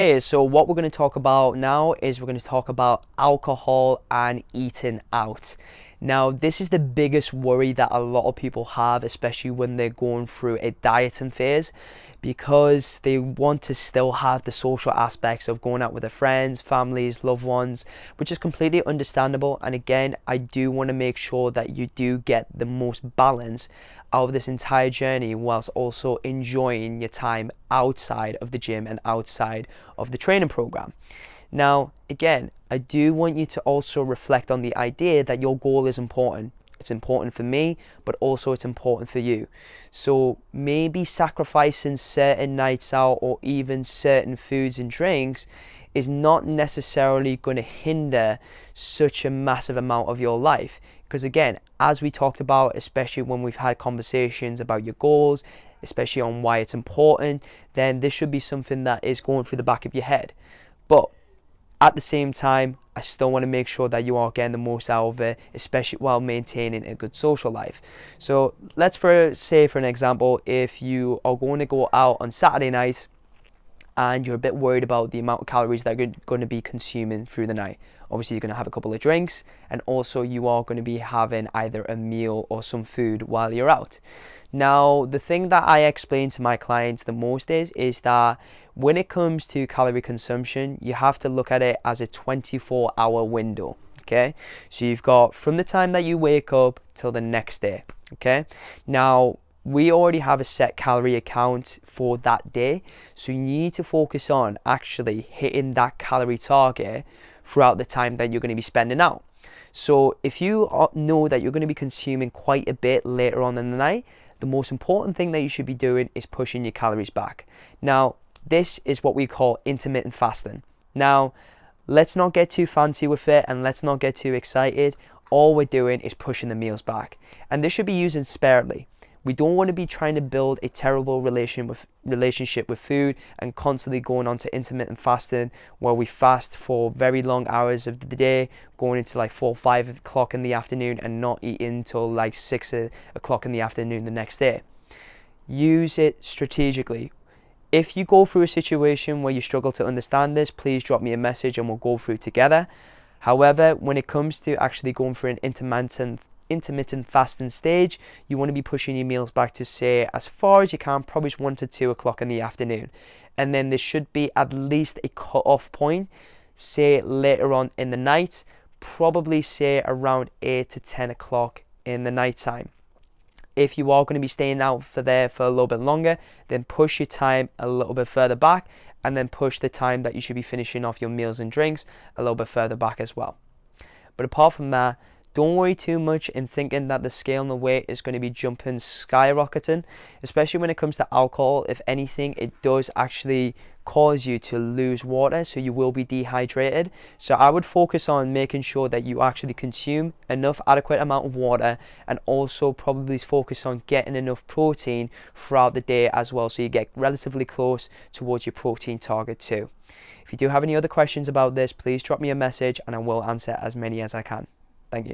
Okay, so what we're going to talk about now is we're going to talk about alcohol and eating out. Now, this is the biggest worry that a lot of people have, especially when they're going through a dieting phase, because they want to still have the social aspects of going out with their friends, families, loved ones, which is completely understandable. And again, I do want to make sure that you do get the most balance out of this entire journey whilst also enjoying your time outside of the gym and outside of the training program. Now, again, I do want you to also reflect on the idea that your goal is important. It's important for me, but also it's important for you. So maybe sacrificing certain nights out or even certain foods and drinks is not necessarily going to hinder such a massive amount of your life. Because again, as we talked about, especially when we've had conversations about your goals, especially on why it's important, then this should be something that is going through the back of your head. But at the same time, I still want to make sure that you are getting the most out of it, especially while maintaining a good social life. So let's say for an example, if you are going to go out on Saturday night and you're a bit worried about the amount of calories that you're going to be consuming through the night. Obviously, you're going to have a couple of drinks, and also you are going to be having either a meal or some food while you're out. Now, the thing that I explain to my clients the most is that when it comes to calorie consumption, you have to look at it as a 24-hour window. Okay, so you've got from the time that you wake up till the next day. Okay, now we already have a set calorie account for that day, so you need to focus on actually hitting that calorie target throughout the time that you're going to be spending out. So if you know that you're going to be consuming quite a bit later on in the night, the most important thing that you should be doing is pushing your calories back. Now, this is what we call intermittent fasting. Now, let's not get too fancy with it and let's not get too excited. All we're doing is pushing the meals back, and this should be used sparingly. We don't want to be trying to build a terrible relationship with food and constantly going on to intermittent fasting where we fast for very long hours of the day, going into like 4 or 5 o'clock in the afternoon and not eating until like 6 o'clock in the afternoon the next day. Use it strategically. If you go through a situation where you struggle to understand this, please drop me a message and we'll go through together. However, when it comes to actually going for an intermittent fasting stage, you want to be pushing your meals back to say as far as you can, probably 1 to 2 o'clock in the afternoon. And then there should be at least a cut-off point, say later on in the night, probably say around 8 to 10 o'clock in the night time. If you are going to be staying out for a little bit longer, then push your time a little bit further back, and then push the time that you should be finishing off your meals and drinks a little bit further back as well. But apart from that, don't worry too much in thinking that the scale and the weight is going to be jumping, skyrocketing, especially when it comes to alcohol. If anything, it does actually cause you to lose water, so you will be dehydrated. So I would focus on making sure that you actually consume enough adequate amount of water, and also probably focus on getting enough protein throughout the day as well, so you get relatively close towards your protein target too. If you do have any other questions about this, please drop me a message and I will answer as many as I can.